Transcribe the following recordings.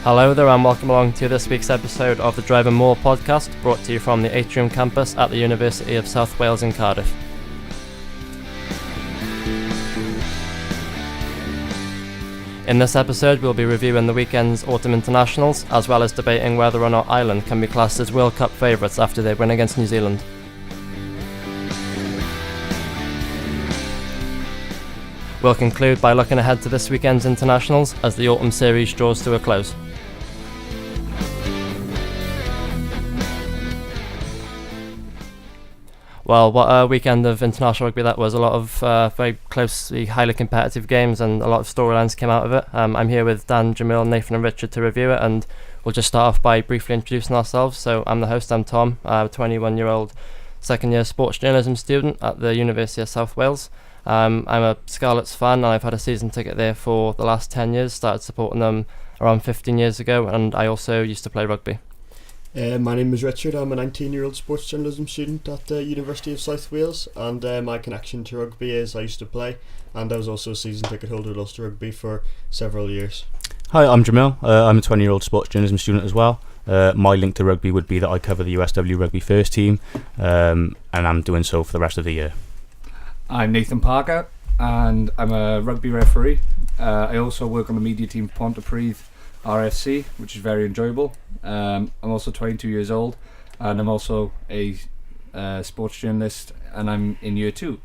Hello there and welcome along to this week's episode of the Drive Maul podcast, brought to you from the Atrium campus at the University of South Wales in Cardiff. In this episode we'll be reviewing the weekend's autumn internationals, as well as debating whether or not Ireland can be classed as World Cup favourites after they win against New Zealand. We'll conclude by looking ahead to this weekend's internationals as the autumn series draws to a close. Well, what a weekend of international rugby that was. A lot of very closely, highly competitive games and a lot of storylines came out of it. I'm here with Dan, Jamil, Nathan and Richard to review it, and we'll just start off by briefly introducing ourselves. So I'm the host, I'm Tom, a 21-year-old second year sports journalism student at the University of South Wales. I'm a Scarlets fan and I've had a season ticket there for the last 10 years, started supporting them around 15 years ago, and I also used to play rugby. My name is Richard. I'm a 19-year-old sports journalism student at the University of South Wales, and my connection to rugby is I used to play, and I was also a season ticket holder at Ulster Rugby for several years. Hi, I'm Jamil. I'm a 20-year-old sports journalism student as well. My link to rugby would be that I cover the USW rugby first team, and I'm doing so for the rest of the year. I'm Nathan Parker and I'm a rugby referee. I also work on the media team for Pontypridd RFC, which is very enjoyable. I'm also 22 years old and I'm also a sports journalist, and I'm in year 2.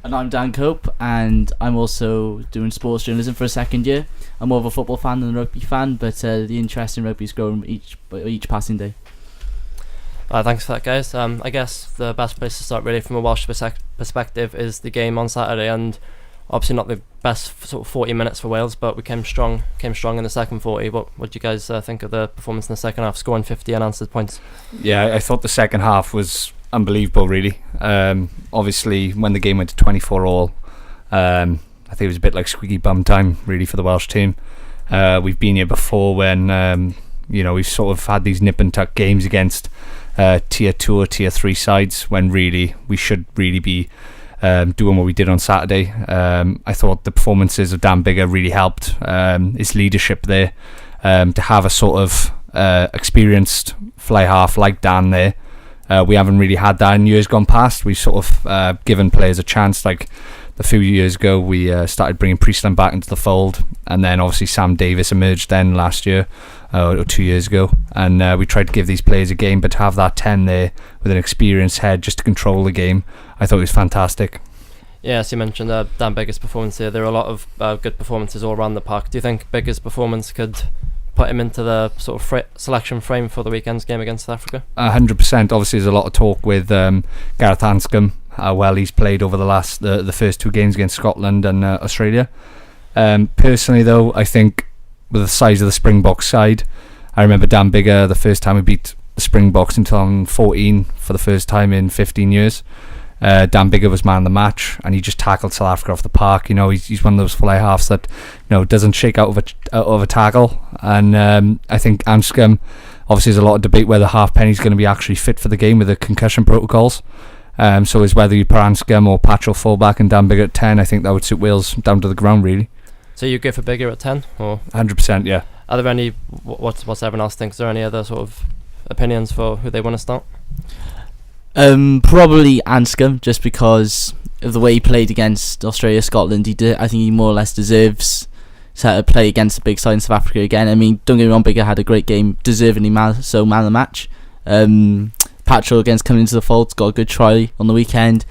And I'm Dan Cope and I'm also doing sports journalism for a second year. I'm more of a football fan than a rugby fan, but the interest in rugby is growing each passing day. Thanks for that, guys. I guess the best place to start really from a Welsh perspective is the game on Saturday, and obviously not the best sort of 40 minutes for Wales, but we came strong in the second 40. What do you guys think of the performance in the second half, scoring 50 unanswered points? Yeah, I thought the second half was unbelievable really. Obviously when the game went to 24 all, I think it was a bit like squeaky bum time really for the Welsh team. We've been here before when we've sort of had these nip and tuck games against tier 2 or tier 3 sides, when really we should really be doing what we did on Saturday. I thought the performances of Dan Biggar really helped, his leadership there, to have a sort of experienced fly half like Dan there. We haven't really had that in years gone past. We've sort of given players a chance. Like a few years ago we started bringing Priestland back into the fold, and then obviously Sam Davis emerged then last year or 2 years ago, and we tried to give these players a game, but to have that 10 there with an experienced head just to control the game, I thought it was fantastic. Yeah, as you mentioned, Dan Biggar's performance here, there are a lot of good performances all around the park. Do you think Biggar's performance could put him into the sort of selection frame for the weekend's game against South Africa? 100%. Obviously there's a lot of talk with Gareth Anscombe, how well he's played over the first 2 games against Scotland and Australia. Personally though, I think with the size of the Springboks side, I remember Dan Biggar the first time we beat the Springboks in 2014 for the first time in 15 years. Dan Biggar was man of the match, and he just tackled South Africa off the park. He's one of those fly halves that doesn't shake out of a tackle. And I think Anscombe, obviously there's a lot of debate whether Halfpenny's going to be actually fit for the game with the concussion protocols. So it's whether you put Anscombe or Patchell fullback and Dan Biggar at 10. I think that would suit Wales down to the ground really. So you go for Biggar at 10? Or 100%, yeah. Are there any, what's everyone else thinks, are there any other sort of opinions for who they want to start? Probably Anscombe, just because of the way he played against Australia, Scotland. I think he more or less deserves to play against the big side in South Africa again. I mean, don't get me wrong, Biggar had a great game, deservingly man of the match. Patchell against coming into the fold, got a good try on the weekend,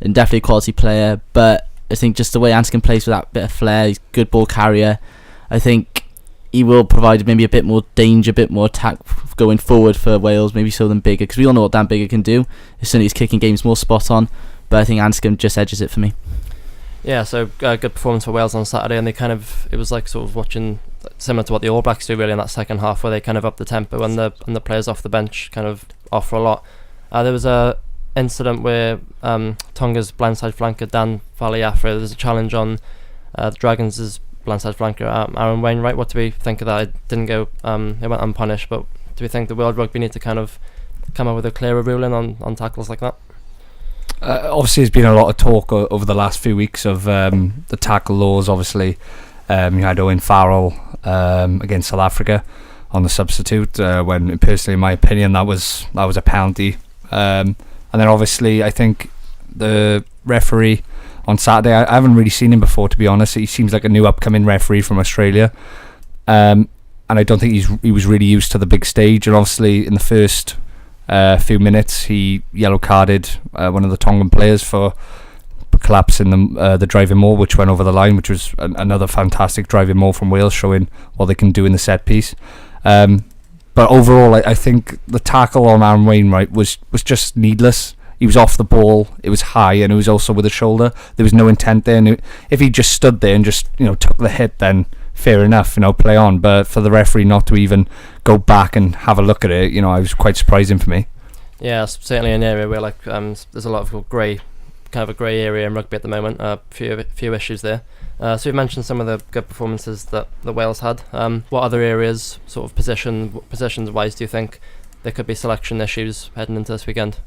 and definitely a quality player. But I think just the way Anscombe plays with that bit of flair, he's a good ball carrier. I think he will provide maybe a bit more danger, a bit more attack going forward for Wales, maybe so than Biggar, because we all know what Dan Biggar can do. Certainly his kicking game's more spot on, but I think Anscombe just edges it for me. Yeah, so good performance for Wales on Saturday, and it was like sort of watching similar to what the All Blacks do really in that second half, where they kind of up the tempo and the players off the bench kind of offer a lot. There was a incident where Tonga's blindside flanker Dan Valiafra, there was a challenge on the Dragons' blindside flanker Aaron Wainwright. What do we think of that? It didn't go, it went unpunished, but do we think the World Rugby need to kind of come up with a clearer ruling on tackles like that? Obviously there's been a lot of talk over the last few weeks of the tackle laws. Obviously You had Owen Farrell against South Africa on the substitute, when personally, in my opinion, that was a penalty. And then obviously, I think the referee on Saturday, I haven't really seen him before, to be honest. He seems like a new upcoming referee from Australia, and I don't think he was really used to the big stage. And obviously, in the first few minutes, he yellow carded one of the Tongan players for collapsing the driving maul, which went over the line, which was another fantastic driving maul from Wales, showing what they can do in the set piece. But overall, I think the tackle on Aaron Wainwright was just needless. He was off the ball, it was high, and it was also with the shoulder. There was no intent there, and if he just stood there and just took the hit, then fair enough, play on. But for the referee not to even go back and have a look at it, I was quite surprising for me. Yeah, it's certainly an area where there's a lot of grey area in rugby at the moment. Few issues there. So we've mentioned some of the good performances that Wales had. What other areas, sort of positions wise, do you think there could be selection issues heading into this weekend?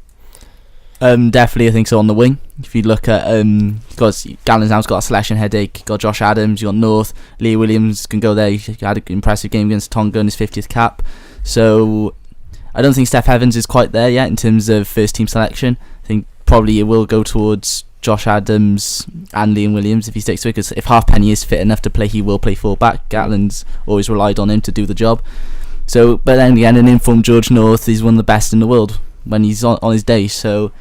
Definitely, I think so. On the wing, if you look at Gatland's now's got a selection headache. You got Josh Adams, you got North. Lee Williams can go there. He had an impressive game against Tonga in his 50th cap. So I don't think Steph Evans is quite there yet in terms of first team selection. I think probably it will go towards Josh Adams and Liam Williams if he sticks to it, because if Halfpenny is fit enough to play, he will play fullback. Gatland's always relied on him to do the job. So, but then again, an informed George North is one of the best in the world when he's on his day. So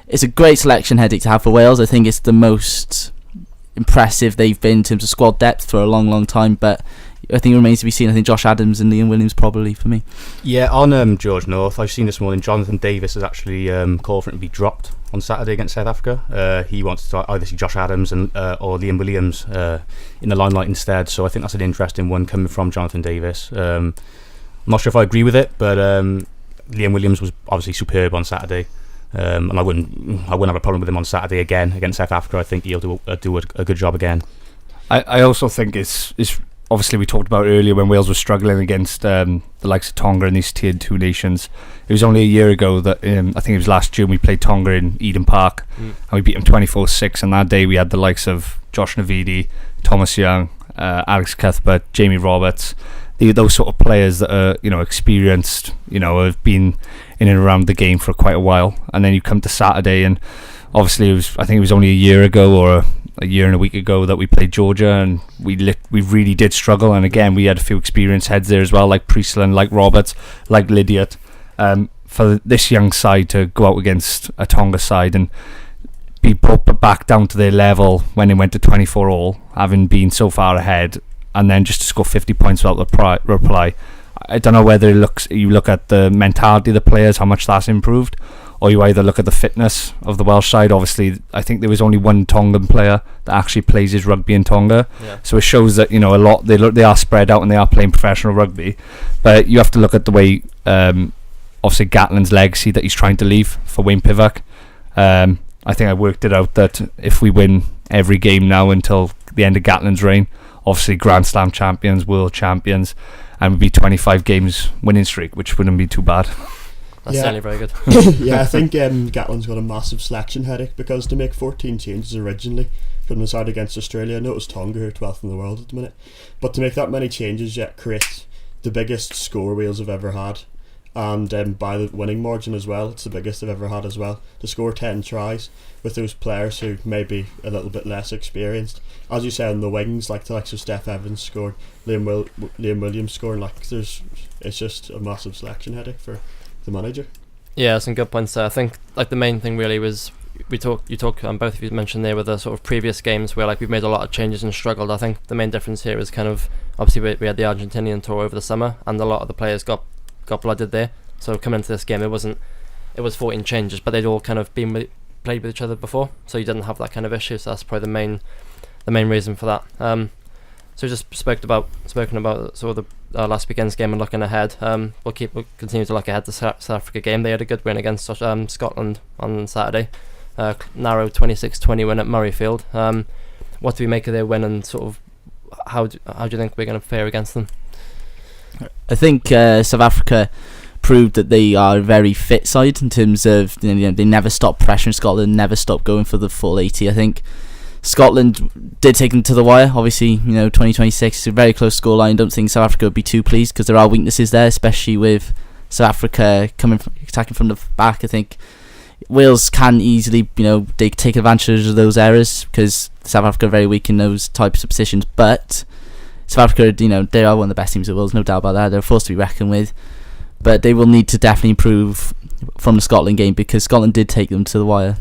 it's a great selection headache to have for Wales. I think it's the most impressive they've been in terms of squad depth for a long, long time. But I think it remains to be seen. I think Josh Adams and Liam Williams probably for me. Yeah, on George North, I've seen this morning Jonathan Davis has actually called for him to be dropped on Saturday against South Africa. He wants to either see Josh Adams or Liam Williams in the limelight instead. So I think that's an interesting one coming from Jonathan Davis. I'm not sure if I agree with it, but Liam Williams was obviously superb on Saturday. And I wouldn't have a problem with him on Saturday again against South Africa. I think he'll do a good job again. I also think it's obviously we talked about earlier when Wales was struggling against the likes of Tonga and these tier 2 nations. It was only a year ago that I think it was last June we played Tonga in Eden Park and we beat them 24-6, and that day we had the likes of Josh Navidi, Thomas Young, Alex Cuthbert, Jamie Roberts, those sort of players that are experienced, have been in and around the game for quite a while. And then you come to Saturday, and obviously I think it was only a year ago or a year and a week ago that we played Georgia, and we really did struggle. And again, we had a few experienced heads there as well, like Priestland, like Roberts, like Lydiot. For this young side to go out against a Tonga side and be brought back down to their level when they went to 24 all, having been so far ahead, and then just to score 50 points without reply. I don't know whether you look at the mentality of the players, how much that's improved, or you either look at the fitness of the Welsh side. Obviously, I think there was only one Tongan player that actually plays his rugby in Tonga. Yeah. So it shows that a lot they are spread out and they are playing professional rugby. But you have to look at the way obviously Gatland's legacy that he's trying to leave for Wayne Pivac. I think I worked it out that if we win every game now until the end of Gatland's reign, obviously Grand Slam champions, world champions, and would be 25 games winning streak, which wouldn't be too bad. That's certainly very good. Yeah, I think Gatland's got a massive selection headache, because to make 14 changes originally from the side against Australia, I know it was Tonga who are 12th in the world at the minute, but to make that many changes yet create the biggest score Wales have ever had, and by the winning margin as well, it's the biggest they've ever had as well, to score 10 tries with those players who may be a little bit less experienced. As you said, on the wings, like the likes of Steph Evans scored, Liam Williams scoring, it's just a massive selection headache for the manager. Yeah, some good points there. I think the main thing really was both of you mentioned there with the sort of previous games where we've made a lot of changes and struggled. I think the main difference here is kind of obviously we had the Argentinian tour over the summer, and a lot of the players got blooded there. So coming into this game, it was 14 changes, but they'd all kind of played with each other before, so you didn't have that kind of issue. So that's probably the main reason for that. So we just spoken about sort of the last weekend's game and looking ahead. We'll continue to look ahead to the South Africa game. They had a good win against Scotland on Saturday, narrow 26-20 win at Murrayfield. What do we make of their win, and sort of how do you think we're going to fare against them? I think South Africa proved that they are a very fit side in terms of they never stop pressuring Scotland, never stop going for the full 80. I think Scotland did take them to the wire. Obviously, 2026 is a very close scoreline. Don't think South Africa would be too pleased because there are weaknesses there, especially with South Africa attacking from the back. I think Wales can easily, they take advantage of those errors because South Africa are very weak in those types of positions. But South Africa, they are one of the best teams in the world, no doubt about that. They're a force to be reckoned with. But they will need to definitely improve from the Scotland game because Scotland did take them to the wire.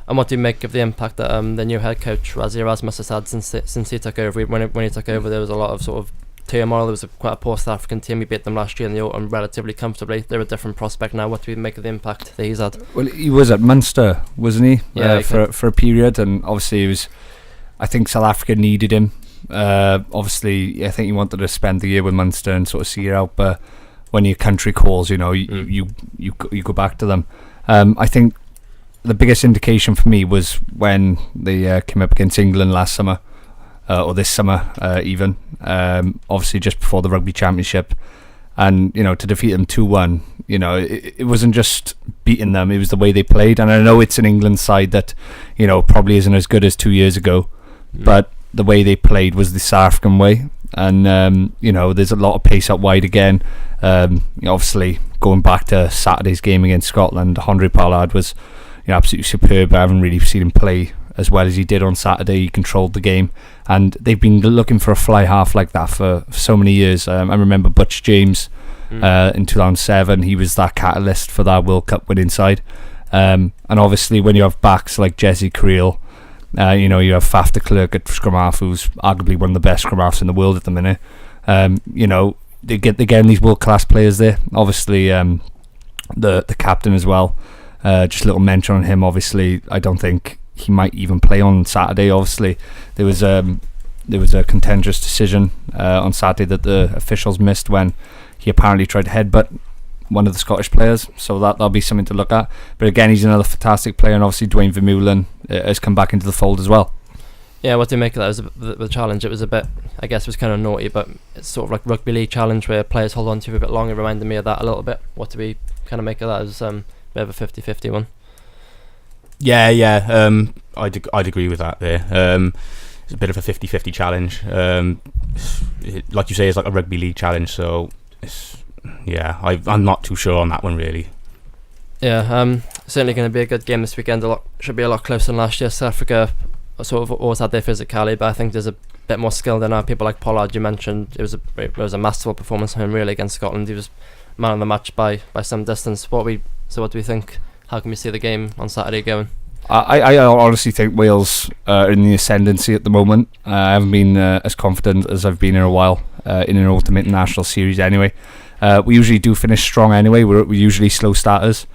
And what do you make of the impact that the new head coach Rassie Erasmus has had since he took over? When he took over, there was a lot of sort of turmoil. There was quite a poor South African team. We beat them last year in the autumn relatively comfortably. They're a different prospect now. What do we make of the impact that he's had? Well, he was at Munster, wasn't he? Yeah, for a period, and obviously he was. I think South Africa needed him. Obviously, I think he wanted to spend the year with Munster and sort of see it out. But when your country calls, you go back to them. I think the biggest indication for me was when they came up against England last summer, or this summer even. Obviously just before the Rugby Championship, and to defeat them 2-1. It wasn't just beating them; it was the way they played. And I know it's an England side that probably isn't as good as 2 years ago, but the way they played was the South African way. And there's a lot of pace up wide again. Obviously going back to Saturday's game against Scotland, Andre Pollard was absolutely superb. I haven't really seen him play as well as he did on Saturday. He controlled the game, and they've been looking for a fly half like that for so many years. I remember Butch James in 2007. He was that catalyst for that World Cup winning side. And obviously when you have backs like Jesse Creel, you have Faf de Klerk at scrum half, who's arguably one of the best scrum halves in the world at the minute. They're getting these world class players there. Obviously the captain as well. Just a little mention on him. Obviously, I don't think he might even play on Saturday. Obviously, there was a contentious decision on Saturday that the officials missed when he apparently tried to headbutt one of the Scottish players. So that'll be something to look at. But again, he's another fantastic player, and obviously Dwayne Vermeulen has come back into the fold as well. Yeah, what do you make of that? It was the challenge. It was a bit, I guess, it was kind of naughty, but it's sort of like rugby league challenge where players hold on to you a bit long. It reminded me of that a little bit. What do we kind of make of that? It was bit of a 50-50 one. Yeah. I'd agree with that there. It's a bit of a 50-50 challenge. Like you say, it's like a rugby league challenge. So, I'm not too sure on that one really. Yeah, certainly going to be a good game this weekend. Should be a lot closer than last year. South Africa sort of always had their physicality, but I think there's a bit more skill than now. People like Pollard, you mentioned, it was a masterful performance from him really against Scotland. He was man of the match by some distance. So what do we think? How can we see the game on Saturday going? I honestly think Wales are in the ascendancy at the moment. I haven't been as confident as I've been in a while in an ultimate international series anyway. We usually do finish strong anyway. We're usually slow starters,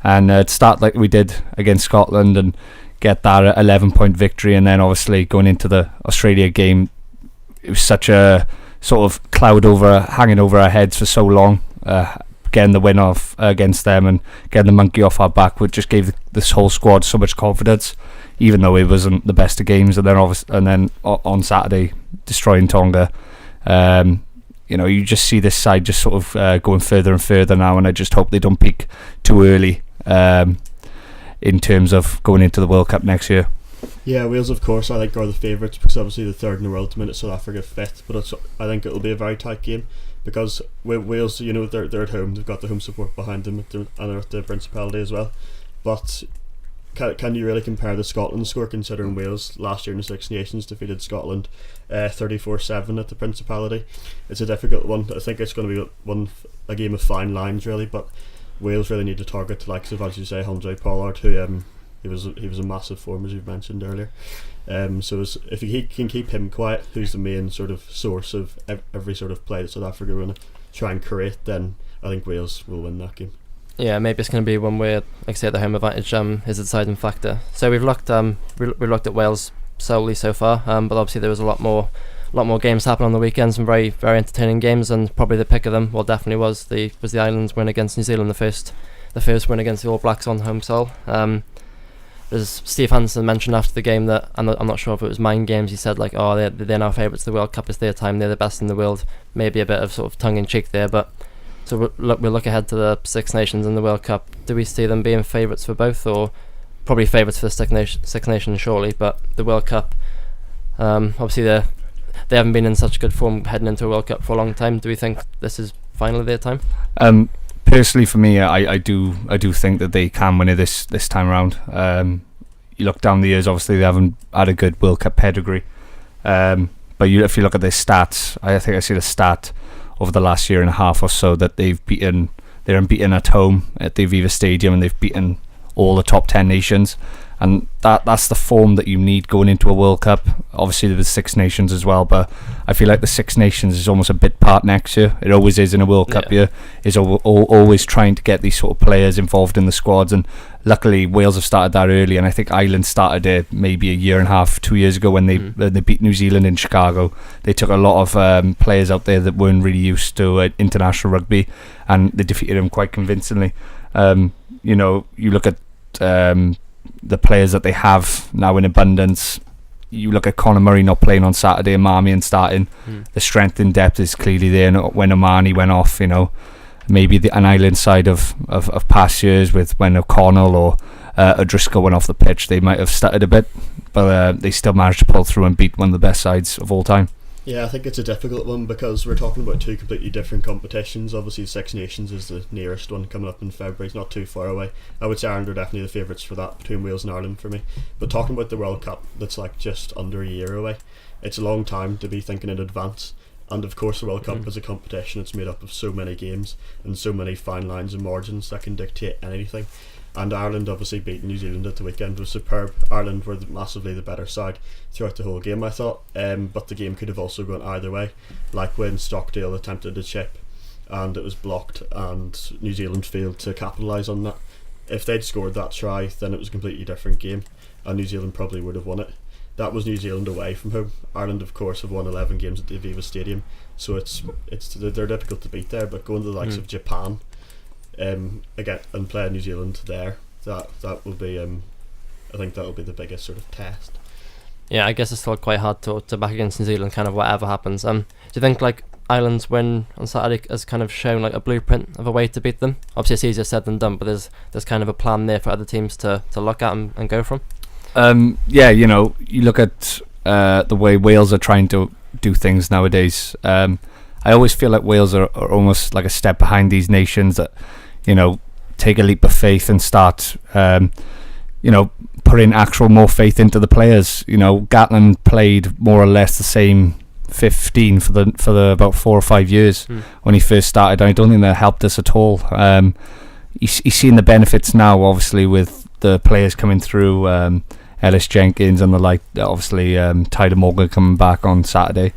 and to start like we did against Scotland and get that 11-point victory, and then obviously going into the Australia game, it was such a sort of cloud hanging over our heads for so long. Getting the win off against them and getting the monkey off our back, which just gave this whole squad so much confidence, even though it wasn't the best of games. And then on Saturday, destroying Tonga. You just see this side just sort of going further and further now, and I just hope they don't peak too early in terms of going into the World Cup next year. Yeah, Wales, of course, I think are the favourites because obviously the third in the world to minute, South Africa fifth. But I think it'll be a very tight game because Wales, they're at home. They've got the home support behind them, and they're at the Principality as well. But can you really compare the Scotland score, considering Wales last year in the Six Nations defeated Scotland 34-7 at the Principality? It's a difficult one. I think it's going to be a game of fine lines really, but Wales really need to target the likes of, as you say, Andre Pollard, who he was a massive form, as you've mentioned earlier. So if he can keep him quiet, who's the main sort of source of every sort of play that South Africa are going to try and create, then I think Wales will win that game. Yeah, maybe it's going to be one where, like I say, the home advantage is a deciding factor. So we've looked at Wales solely so far, but obviously there was a lot more games happening on the weekends, some very very entertaining games, and probably the pick of them, well, definitely was the Islands win against New Zealand, the first win against the All Blacks on home soil. As Steve Hansen mentioned after the game, that I'm not sure if it was mind games, he said like, oh, they're now favourites of the World Cup, it's their time, they're the best in the world. Maybe a bit of sort of tongue in cheek there, but so we'll look ahead to the Six Nations and the World Cup. Do we see them being favourites for both, or probably favourites for the Six Nations surely, but the World Cup, obviously they haven't been in such good form heading into a World Cup for a long time. Do we think this is finally their time? Personally, for me, I do think that they can win it this time around. You look down the years, obviously they haven't had a good World Cup pedigree. But if you look at their stats, I think I see the stat over the last year and a half or so that they're unbeaten at home at the Aviva Stadium, and they've beaten all the top 10 nations, and that's the form that you need going into a World Cup. Obviously there was Six Nations as well, but I feel like the Six Nations is almost a bit part next year. It always is in a World Cup year, is always trying to get these sort of players involved in the squads, and luckily Wales have started that early, and I think Ireland started it maybe a year and a half, 2 years ago when they beat New Zealand in Chicago. They took a lot of players out there that weren't really used to international rugby, and they defeated them quite convincingly. You look at the players that they have now in abundance. You look at Conor Murray not playing on Saturday and Marmion starting. The strength in depth is clearly there. And when Omani went off, maybe an Ireland side of past years with when O'Connell or O'Driscoll went off the pitch, they might have stuttered a bit, but they still managed to pull through and beat one of the best sides of all time. Yeah, I think it's a difficult one because we're talking about two completely different competitions. Obviously, Six Nations is the nearest one coming up in February. It's not too far away. I would say Ireland are definitely the favourites for that between Wales and Ireland for me. But talking about the World Cup, that's like just under a year away. It's a long time to be thinking in advance. And of course, the World Cup is a competition. It's made up of so many games and so many fine lines and margins that can dictate anything. And Ireland obviously beating New Zealand at the weekend was superb. Ireland were massively the better side throughout the whole game, I thought, but the game could have also gone either way, like when Stockdale attempted a chip and it was blocked and New Zealand failed to capitalise on that. If they'd scored that try, then it was a completely different game and New Zealand probably would have won it. That was New Zealand away from home. Ireland of course have won 11 games at the Aviva Stadium, so they're difficult to beat there, but going to the likes of Japan again and play New Zealand there, that will be I think that will be the biggest sort of test. Yeah, I guess it's still quite hard to back against New Zealand kind of whatever happens. Do you think like Ireland's win on Saturday has kind of shown like a blueprint of a way to beat them? Obviously it's easier said than done, but there's kind of a plan there for other teams to look at and go from. You look at the way Wales are trying to do things nowadays. I always feel like Wales are almost like a step behind these nations that take a leap of faith and start putting actual more faith into the players. Gatland played more or less the same 15 for the about 4 or 5 years when he first started. I don't think that helped us at all. He's seen the benefits now, obviously, with the players coming through, Ellis Jenkins and the like, obviously Tyler Morgan coming back on Saturday.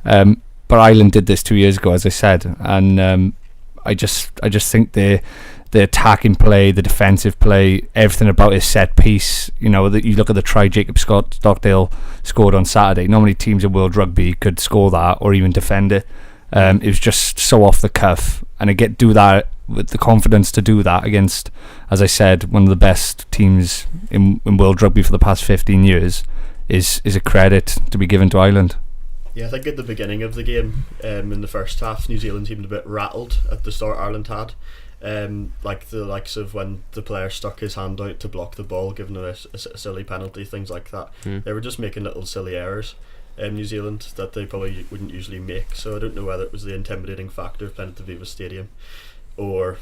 But Ireland did this 2 years ago, as I said, and I just think the attacking play, the defensive play, everything about his set piece. You look at the try Jacob Stockdale scored on Saturday. Not many teams in World Rugby could score that or even defend it. It was just so off the cuff, and to do that with the confidence to do that against, as I said, one of the best teams in World Rugby for the past 15 years is a credit to be given to Ireland. Yeah, I think at the beginning of the game, in the first half, New Zealand seemed a bit rattled at the start Ireland had. Like the likes of when the player stuck his hand out to block the ball, giving a silly penalty, things like that. They were just making little silly errors in New Zealand that they probably wouldn't usually make. So I don't know whether it was the intimidating factor of playing at the Aviva Stadium, or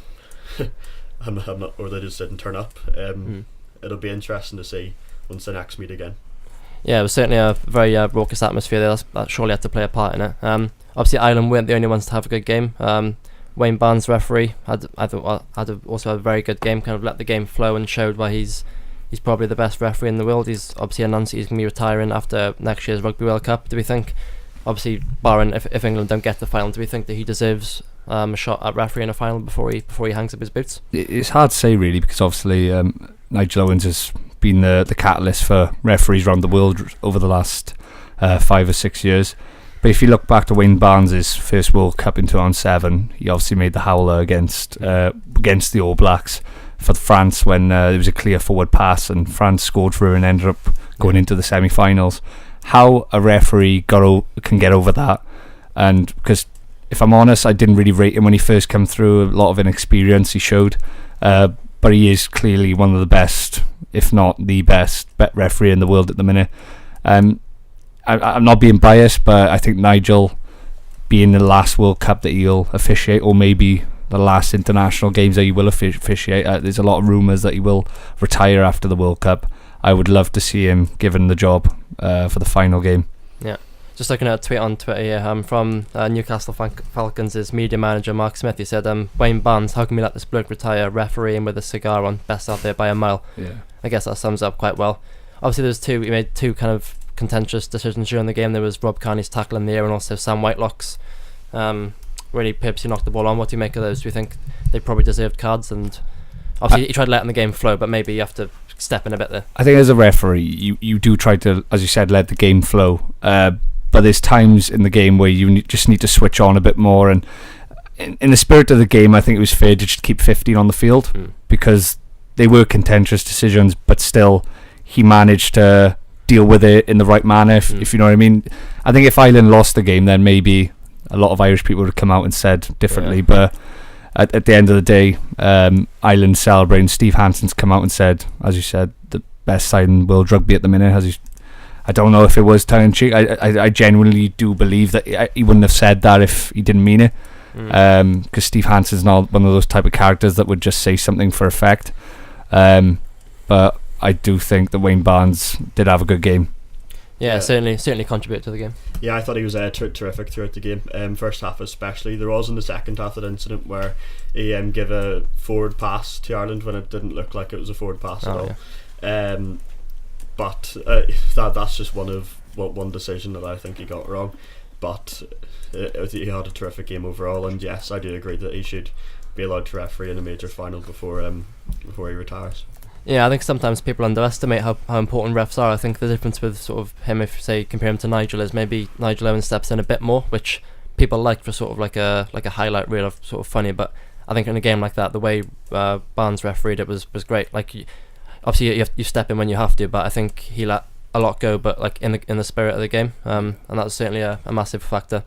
I'm not, or they just didn't turn up. It'll be interesting to see once they next meet again. Yeah, it was certainly a very raucous atmosphere there. That surely had to play a part in it. Obviously Ireland weren't the only ones to have a good game. Wayne Barnes, referee, had also a very good game, kind of let the game flow and showed why he's probably the best referee in the world. He's obviously announced he's going to be retiring after next year's Rugby World Cup. Do we think, obviously barring if England don't get the final, do we think that he deserves a shot at refereeing a final before he hangs up his boots? It's hard to say really, because obviously Nigel Owens has been the catalyst for referees around the world over the last 5 or 6 years. But if you look back to Wayne Barnes' first World Cup in 2007, he obviously made the howler against the All Blacks for France when there was a clear forward pass and France scored through and ended up going into the semi-finals. How a referee can get over that, and because if I'm honest, I didn't really rate him when he first came through. A lot of inexperience he showed, but he is clearly one of the best, if not the best, referee in the world at the minute. I'm not being biased, but I think Nigel, being the last World Cup that he'll officiate, or maybe the last international games that he will officiate, there's a lot of rumours that he will retire after the World Cup. I would love to see him given the job for the final game. Yeah. Just looking at a tweet on Twitter here from Newcastle Falcons' media manager Mark Smith. He said, Wayne Barnes, how can we let this bloke retire refereeing with a cigar on, best out there by a mile? Yeah. I guess that sums up quite well. Obviously he made two kind of contentious decisions during the game. There was Rob Kearney's tackle in the air and also Sam Whitelock's really purposely knocked the ball on. What do you make of those? Do you think they probably deserved cards? And obviously he tried letting the game flow, but maybe you have to step in a bit there. I think as a referee, you do try to, as you said, let the game flow. But there's times in the game where you just need to switch on a bit more. And in the spirit of the game, I think it was fair to just keep 15 on the field because they were contentious decisions, but still he managed to deal with it in the right manner, if you know what I mean. I think if Ireland lost the game, then maybe a lot of Irish people would have come out and said differently. Yeah. But at the end of the day, Ireland celebrating. Steve Hansen's come out and said, as you said, the best side in world rugby at the minute. I don't know if it was tongue-in-cheek. I genuinely do believe that he wouldn't have said that if he didn't mean it. Because Steve Hansen's not one of those type of characters that would just say something for effect. But I do think that Wayne Barnes did have a good game. Yeah, certainly contributed to the game. Yeah, I thought he was terrific throughout the game. First half especially. There was in the second half that incident where he gave a forward pass to Ireland when it didn't look like it was a forward pass at all. Yeah. But that's just one decision that I think he got wrong. But he had a terrific game overall, and yes, I do agree that he should be allowed to referee in a major final before he retires. Yeah, I think sometimes people underestimate how important refs are. I think the difference with sort of him, if say compare him to Nigel, is maybe Nigel Owen steps in a bit more, which people like for sort of like a highlight reel of sort of funny. But I think in a game like that, the way Barnes refereed it was great. Like obviously you step in when you have to, but I think he let a lot go, but like in the spirit of the game, and that was certainly a massive factor.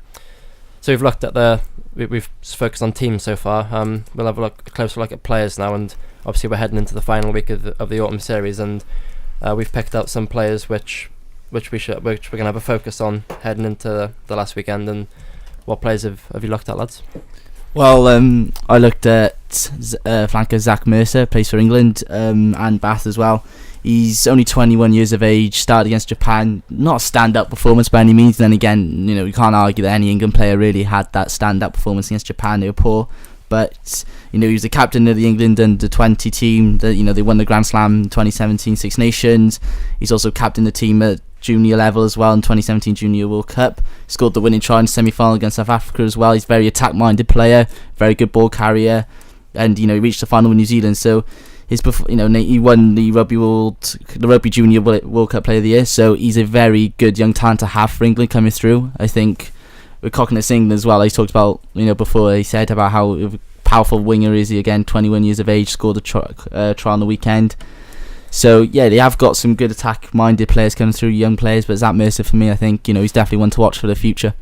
So we've looked at we've focused on teams so far. We'll have a closer look at players now, and obviously we're heading into the final week of the autumn series, and we've picked out some players which we're gonna have a focus on heading into the last weekend. And what players have you looked at, lads? Well, I looked at flanker Zach Mercer, plays for England, and Bath as well. He's only 21 years of age, started against Japan. Not a stand-up performance by any means. Then again, you can't argue that any England player really had that stand-up performance against Japan. They were poor. But, he was the captain of the England under-20 team. They won the Grand Slam 2017 Six Nations. He's also captained the team at junior level as well in 2017 Junior World Cup. Scored the winning try in semi-final against South Africa as well. He's a very attack-minded player, very good ball carrier. And, he reached the final with New Zealand. So he won the Rugby Junior World Cup Player of the Year, so he's a very good young talent to have for England coming through. I think with Cockness England as well, he talked about, before he said about how powerful winger is he again, 21 years of age, scored a try on the weekend. So yeah, they have got some good attack-minded players coming through, young players, but Zach Mercer for me, I think, he's definitely one to watch for the future.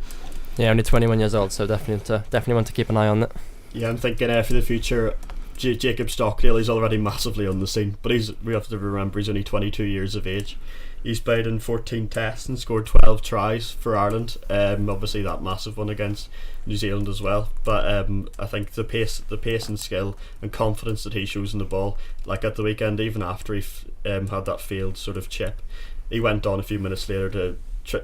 Yeah, only 21 years old, so definitely want to keep an eye on it. Yeah, I'm thinking for the future, Jacob Stockdale is already massively on the scene, but we have to remember he's only 22 years of age. He's played in 14 tests and scored 12 tries for Ireland. Obviously that massive one against New Zealand as well. But I think the pace and skill and confidence that he shows in the ball, like at the weekend, even after he had that failed sort of chip, he went on a few minutes later to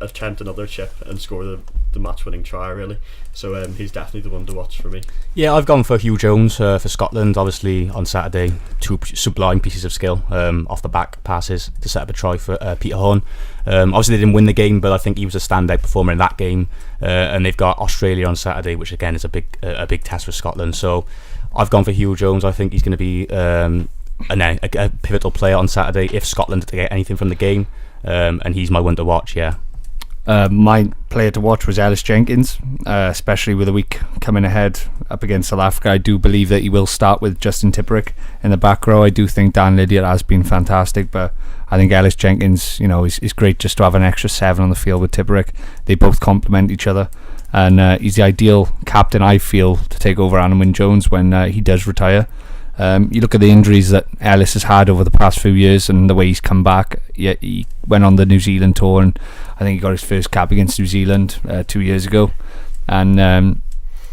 attempt another chip and score the match-winning try, really. So he's definitely the one to watch for me. Yeah, I've gone for Hugh Jones for Scotland. Obviously on Saturday, two sublime pieces of skill off the back passes to set up a try for Peter Horn. Obviously they didn't win the game, but I think he was a standout performer in that game. And they've got Australia on Saturday, which again is a big test for Scotland. So I've gone for Hugh Jones. I think he's going to be a pivotal player on Saturday if Scotland get anything from the game. And he's my one to watch. Yeah. My player to watch was Ellis Jenkins, especially with a week coming ahead up against South Africa. I do believe that he will start with Justin Tipperick in the back row. I do think Dan Lydiard has been fantastic, but I think Ellis Jenkins, is great just to have an extra 7 on the field with Tipperick. They both complement each other, and he's the ideal captain, I feel, to take over Anna Wynne-Jones when he does retire. You look at the injuries that Ellis has had over the past few years and the way he's come back. He went on the New Zealand tour, and I think he got his first cap against New Zealand 2 years ago, and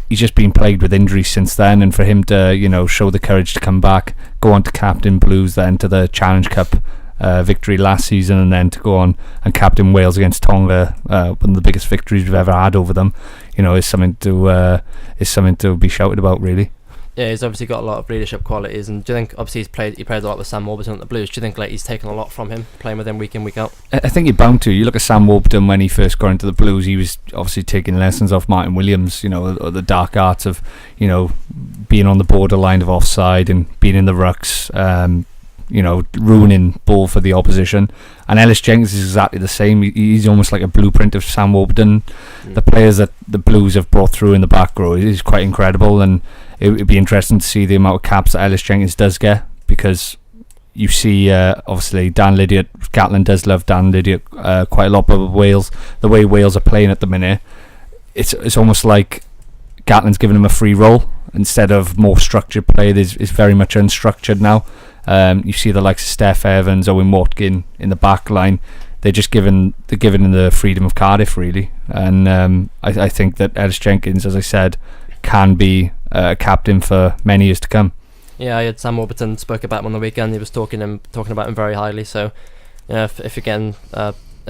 he's just been plagued with injuries since then. And for him to show the courage to come back, go on to captain Blues, then to the Challenge Cup victory last season, and then to go on and captain Wales against Tonga, one of the biggest victories we've ever had over them, is something to be shouted about, really. Yeah, he's obviously got a lot of leadership qualities, and do you think, obviously he played a lot with Sam Warburton at the Blues, do you think like he's taken a lot from him, playing with him week in, week out? I think you're bound to. You look at Sam Warburton when he first got into the Blues, he was obviously taking lessons off Martin Williams, the dark arts of, being on the borderline of offside and being in the rucks, ruining ball for the opposition. And Ellis Jenkins is exactly the same. He's almost like a blueprint of Sam Warburton. The players that the Blues have brought through in the back row is quite incredible, and it would be interesting to see the amount of caps that Ellis Jenkins does get, because you see obviously Dan Lydiate, Gatland does love Dan Lydiate quite a lot, but Wales, the way Wales are playing at the minute, it's almost like Gatland's giving him a free roll instead of more structured play. It's very much unstructured now. You see the likes of Steph Evans, Owen Watkin in the back line. They're giving him the freedom of Cardiff, really. And I think that Ellis Jenkins, as I said, can be a captain for many years to come. Yeah, I had Sam Warburton spoke about him on the weekend. He was talking about him very highly. So, if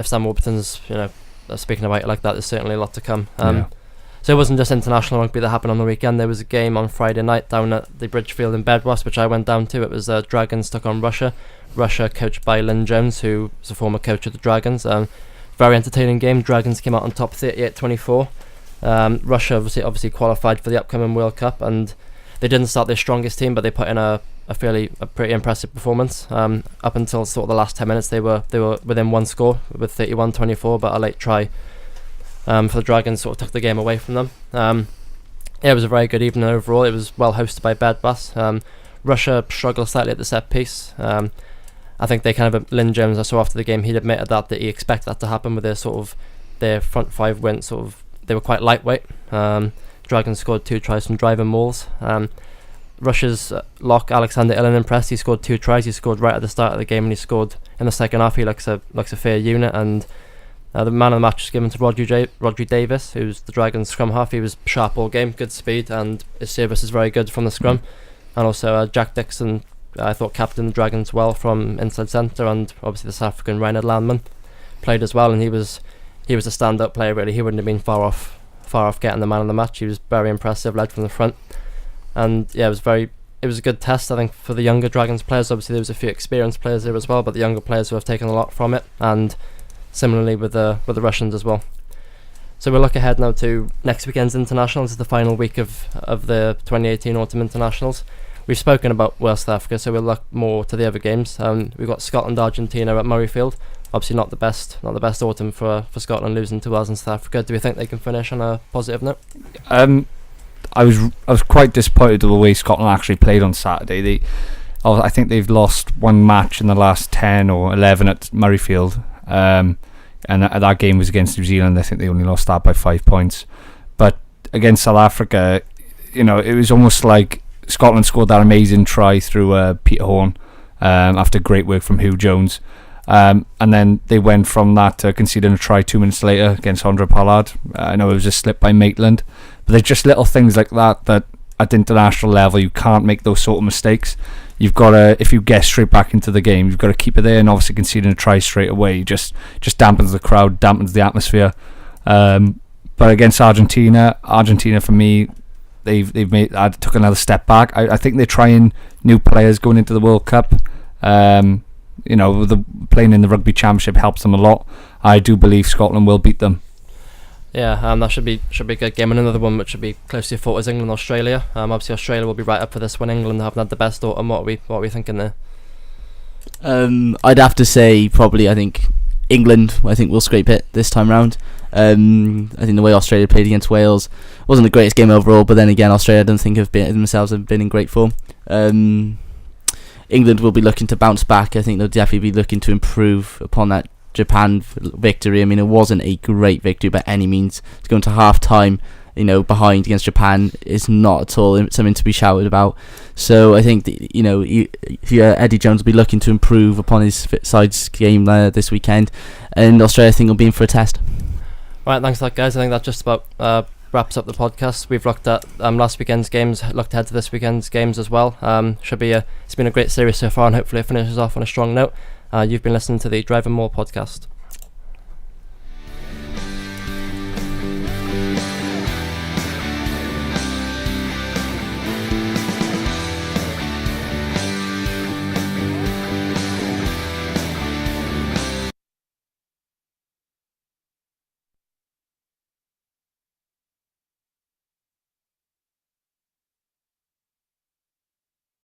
Sam Warburton's speaking about it like that, there's certainly a lot to come. So it wasn't just international rugby that happened on the weekend. There was a game on Friday night down at the Bridgefield in Bedwas, which I went down to. It was Dragons took on Russia. Russia coached by Lynn Jones, who was a former coach of the Dragons. Very entertaining game. Dragons came out on top 38-24. Russia obviously qualified for the upcoming World Cup, and they didn't start their strongest team, but they put in a pretty impressive performance. Up until sort of the last 10 minutes, they were within one score with 31-24, but a late try for the Dragons sort of took the game away from them. It was a very good evening overall. It was well hosted by Bedwas. Russia struggled slightly at the set piece. I think they Lynn Jones, I saw after the game, he'd admitted that he expected that to happen with their front five went they were quite lightweight. Dragons scored 2 tries from driving mauls. Russia's lock Alexander Ilin-Impressed, he scored 2 tries. He scored right at the start of the game, and he scored in the second half. He looks a fair unit, and the man of the match was given to Rodri Davis, who's the Dragons scrum half. He was sharp all game, good speed, and his service is very good from the scrum. And also Jack Dixon, I thought, captained the Dragons well from inside centre, and obviously the South African Reinhard Landman played as well, and he was a standout player, really. He wouldn't have been far off getting the man of the match. He was very impressive, led from the front, and yeah, it was a good test, I think, for the younger Dragons players. Obviously there was a few experienced players there as well, but the younger players who have taken a lot from it, and similarly with the Russians as well. So we'll look ahead now to next weekend's internationals. It's the final week of the 2018 Autumn Internationals. We've spoken about Wales, South Africa, so we'll look more to the other games. We've got Scotland, Argentina at Murrayfield. Obviously not the best autumn for Scotland, losing to Wales and South Africa. Do we think they can finish on a positive note? I was quite disappointed with the way Scotland actually played on Saturday. I think they've lost one match in the last 10 or 11 at Murrayfield, and that game was against New Zealand. I think they only lost that by 5 points. But against South Africa, it was almost like Scotland scored that amazing try through Peter Horn after great work from Hugh Jones. And then they went from that to conceding a try 2 minutes later against Andre Pollard. I know it was a slip by Maitland, but there's just little things like that at the international level you can't make those sort of mistakes. You've got to, if you get straight back into the game, you've got to keep it there, and obviously conceding a try straight away just dampens the crowd, dampens the atmosphere. But against Argentina for me, they've took another step back. I think they're trying new players going into the World Cup. The playing in the Rugby Championship helps them a lot. I do believe Scotland will beat them. Yeah, that should be a good game. And another one which should be closely fought is England, Australia. Obviously Australia will be right up for this one. England haven't had the best autumn. What are we thinking there? I'd have to say probably, I think England will scrape it this time round. I think the way Australia played against Wales wasn't the greatest game overall, but then again, Australia I don't think have been in great form. England will be looking to bounce back. I think they'll definitely be looking to improve upon that Japan victory. I mean, it wasn't a great victory by any means. To go into half time behind against Japan is not at all something to be shouted about. So I think that, Eddie Jones will be looking to improve upon his side's game this weekend, and Australia I think will be in for a test. Right, thanks for that, guys. I think that just about wraps up the podcast. We've looked at last weekend's games, looked ahead to this weekend's games as well. It's been a great series so far, and hopefully it finishes off on a strong note. You've been listening to the Drive and More podcast.